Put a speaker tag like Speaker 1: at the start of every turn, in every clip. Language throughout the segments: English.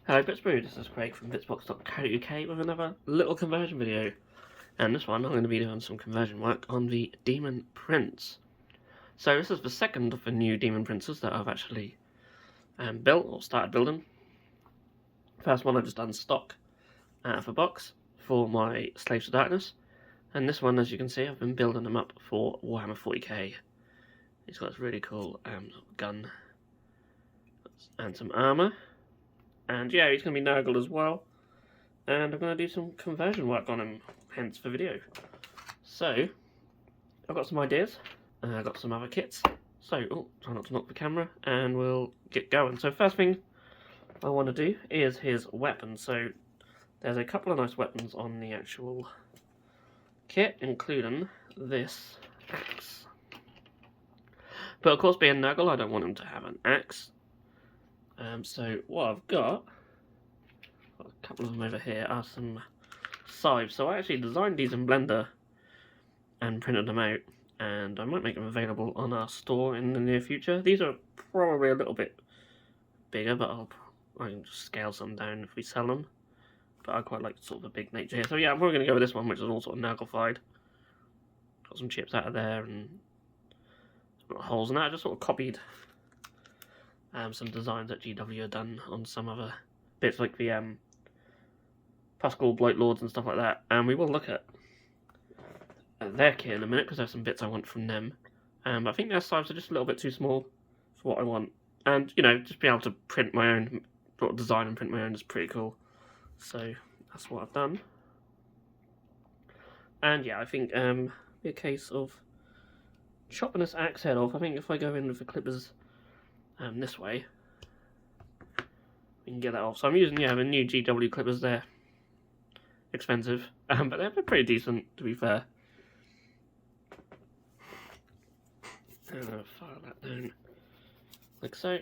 Speaker 1: Hello Bitzbox, this is Craig from Bitzbox.co.uk with another little conversion video. And this one I'm going to be doing some conversion work on the Daemon prince. So this is the second of the new Daemon princes that I've actually built or started building. First one I just done stock out of a box for my Slaves to Darkness. And this one, as you can see, I've been building them up for Warhammer 40k. He's got this really cool gun and some armour. And yeah, he's going to be Nurgle as well. And I'm going to do some conversion work on him, hence the video. So, I've got some ideas. I've got some other kits. So, try not to knock the camera. And we'll get going. So first thing I want to do is his weapon. So, there's a couple of nice weapons on the actual kit, including this axe. But of course, being Nurgle, I don't want him to have an axe. So what I've got a couple of them over here, are some scythes. So I actually designed these in Blender and printed them out, and I might make them available on our store in the near future. These are probably a little bit bigger, but I can just scale some down if we sell them. But I quite like sort of a big nature here. So yeah, I'm probably going to go with this one, which is all sort of Nurgle-fied. Got some chips out of there and holes in that. I just sort of copied some designs that GW had done on some other bits, like the Pascal Blight Lords and stuff like that. And we will look at their kit in a minute, because there's some bits I want from them. But I think their scythes are just a little bit too small for what I want. And, you know, just being able to print my own, sort of design and print my own is pretty cool. So, that's what I've done. And yeah, I think be a case of chopping this axe head off. I think if I go in with the clippers this way, we can get that off. So I'm using, the new GW clippers. They're expensive, but they're pretty decent, to be fair. I'm going to file that down like so.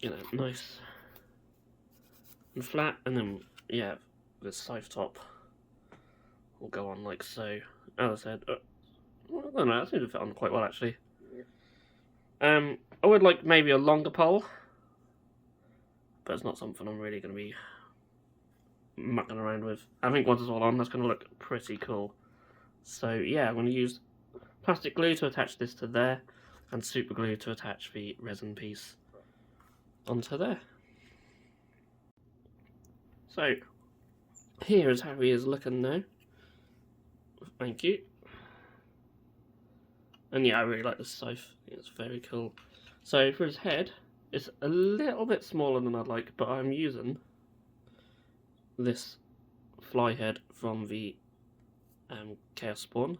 Speaker 1: You know, nice and flat, and then, yeah, the scythe top will go on like so. As I said, I don't know, that seems to fit on quite well, actually. I would like maybe a longer pole, but it's not something I'm really going to be mucking around with. I think once it's all on, that's going to look pretty cool. So yeah, I'm going to use plastic glue to attach this to there, and super glue to attach the resin piece onto there. So here is how he is looking now. Thank you. And yeah, I really like the scythe. It's very cool. So for his head, it's a little bit smaller than I'd like, but I'm using this fly head from the Chaos Spawn.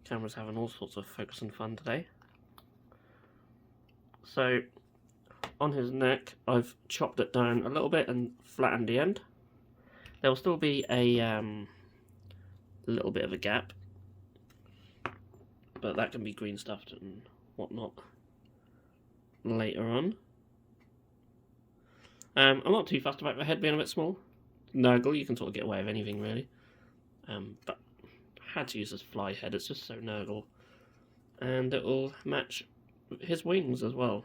Speaker 1: Camera's having all sorts of focus and fun today. So on his neck, I've chopped it down a little bit and flattened the end. There will still be a little bit of a gap, but that can be green stuffed and whatnot later on. I'm not too fussed about the head being a bit small. Nurgle, you can sort of get away with anything really. But I had to use this fly head, it's just so Nurgle. And it will match his wings as well.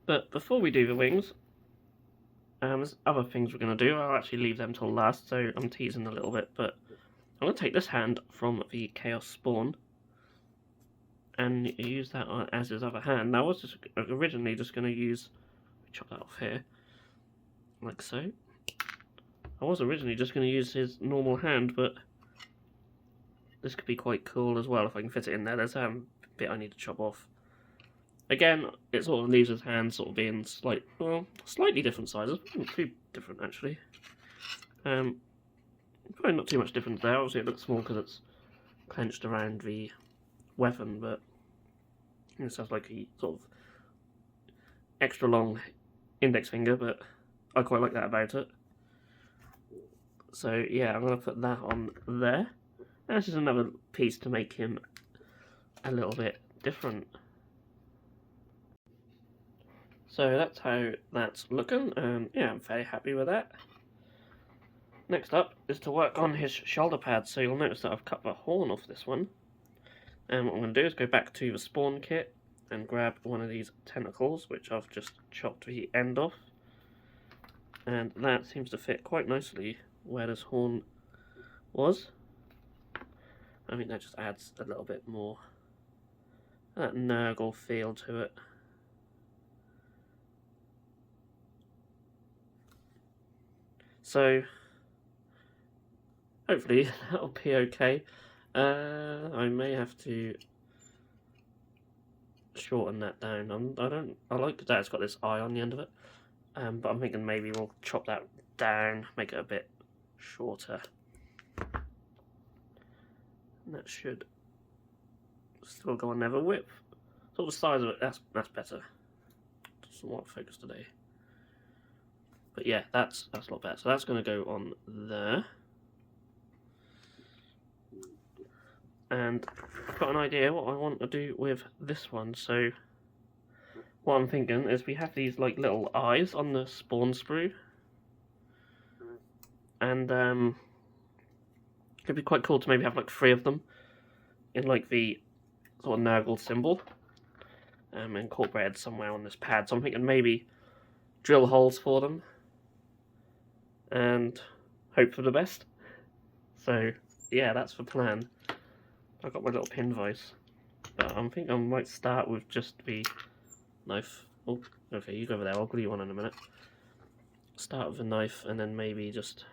Speaker 1: But before we do the wings, there's other things we're going to do. I'll actually leave them till last, so I'm teasing a little bit, but I'm going to take this hand from the Chaos Spawn and use that as his other hand. Now I was just originally just going to use, chop that off here, like so. I was originally just going to use his normal hand, but this could be quite cool as well if I can fit it in there. There's a bit I need to chop off. Again, it sort of leaves his hand sort of being slightly different sizes. Not too different, actually. Probably not too much difference there. Obviously, it looks small because it's clenched around the weapon, but it sounds like a sort of extra long index finger, but I quite like that about it. So, yeah, I'm going to put that on there. And this is another piece to make him a little bit different. So that's how that's looking, and yeah, I'm very happy with that. Next up is to work on his shoulder pads. So you'll notice that I've cut the horn off this one, And what I'm going to do is go back to the spawn kit and grab one of these tentacles, which I've just chopped the end off. And that seems to fit quite nicely where this horn was. I think that just adds a little bit more that Nurgle feel to it. So hopefully that'll be okay. I may have to shorten that down. I like that it's got this eye on the end of it. But I'm thinking maybe we'll chop that down, make it a bit shorter. And that should still go on there. The width, sort of the size of it, that's better. Somewhat focused today. But yeah, that's a lot better. So that's going to go on there. And I've got an idea what I want to do with this one. So what I'm thinking is we have these like little eyes on the spawn sprue. And it'd be quite cool to maybe have like 3 of them in like the sort of Nurgle symbol. Incorporated somewhere on this pad. So I'm thinking maybe drill holes for them. And hope for the best. So yeah, that's the plan. I've got my little pin vise. But I think I might start with just the knife. Oh, okay, you go over there, I'll glue you on in a minute. Start with the knife and then maybe just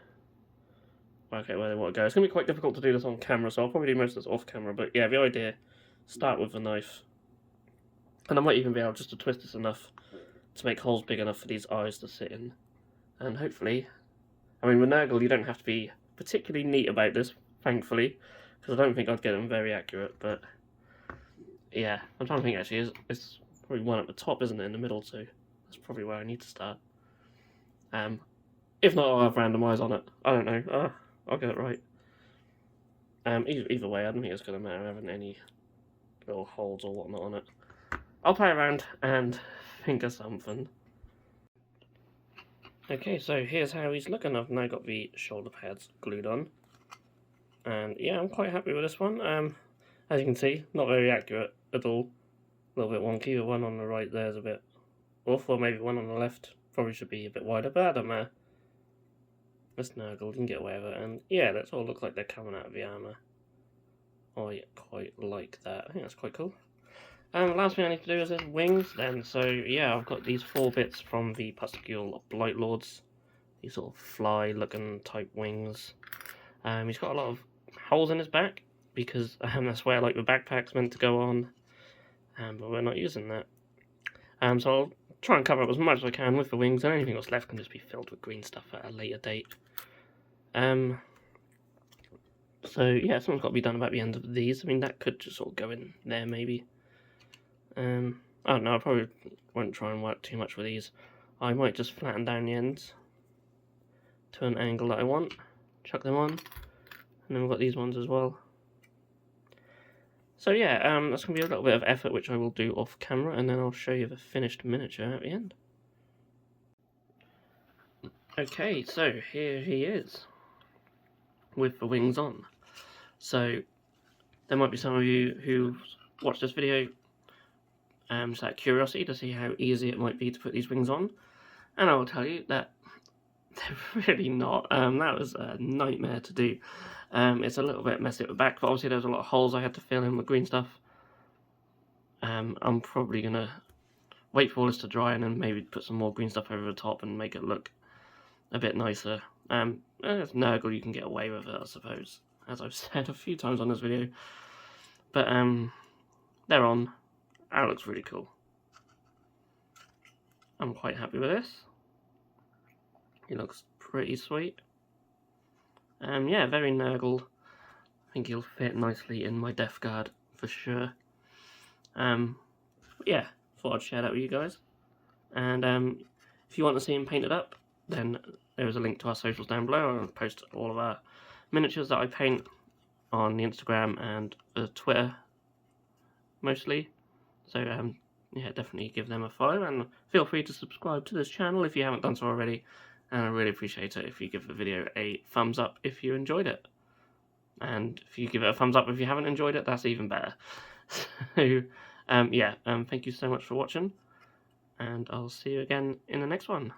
Speaker 1: work out where they want to go. It's going to be quite difficult to do this on camera, so I'll probably do most of this off camera. But yeah, the idea, start with the knife. And I might even be able just to twist this enough to make holes big enough for these eyes to sit in. And hopefully, I mean with Nurgle you don't have to be particularly neat about this, thankfully, because I don't think I'd get them very accurate, but yeah, I'm trying to think actually, it's probably one at the top, isn't it, in the middle, so that's probably where I need to start. If not, I'll have random eyes on it, I don't know, I'll get it right. Either way, I don't think it's going to matter having any little holes or whatnot on it. I'll play around and think of something. Okay, so here's how he's looking. I've now got the shoulder pads glued on. And yeah, I'm quite happy with this one. As you can see, not very accurate at all. A little bit wonky. The one on the right there is a bit off, or maybe one on the left probably should be a bit wider, but I don't matter. This Nurgle didn't get away with it, and yeah, that's all look like they're coming out of the armour. I quite like that. I think that's quite cool. And the last thing I need to do is his wings then. So yeah, I've got these 4 bits from the Pusticule Blight Lords. These sort of fly looking type wings. He's got a lot of holes in his back because that's where like the backpack's meant to go on. But we're not using that. So I'll try and cover up as much as I can with the wings, and anything that's left can just be filled with green stuff at a later date. So yeah, something's got to be done about the end of these. I mean, that could just sort of go in there maybe. I don't know, I probably won't try and work too much with these. I might just flatten down the ends to an angle that I want, chuck them on, and then we've got these ones as well. So yeah, that's going to be a little bit of effort which I will do off camera, and then I'll show you the finished miniature at the end. Okay, so here he is, with the wings on. So, there might be some of you who watched this video just out of curiosity to see how easy it might be to put these wings on, and I will tell you that they're really not. That was a nightmare to do. It's a little bit messy at the back, but obviously there's a lot of holes I had to fill in with green stuff. I'm probably going to wait for all this to dry and then maybe put some more green stuff over the top and make it look a bit nicer. It's Nurgle, you can get away with it, I suppose, as I've said a few times on this video. But they're on. That looks really cool. I'm quite happy with this. He looks pretty sweet. Yeah, very Nurgle. I think he'll fit nicely in my Death Guard for sure. Yeah, thought I'd share that with you guys. And if you want to see him painted up, then there is a link to our socials down below. I'll post all of our miniatures that I paint on the Instagram and Twitter mostly. So yeah, definitely give them a follow, and feel free to subscribe to this channel if you haven't done so already. And I really appreciate it if you give the video a thumbs up if you enjoyed it. And if you give it a thumbs up if you haven't enjoyed it, that's even better. So, yeah, thank you so much for watching, and I'll see you again in the next one.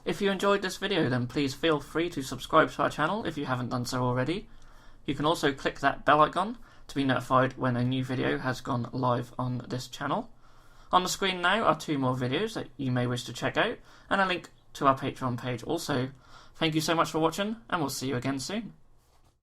Speaker 1: If you enjoyed this video, then please feel free to subscribe to our channel if you haven't done so already. You can also click that bell icon to be notified when a new video has gone live on this channel. On the screen now are 2 more videos that you may wish to check out, and a link to our Patreon page also. Thank you so much for watching, and we'll see you again soon.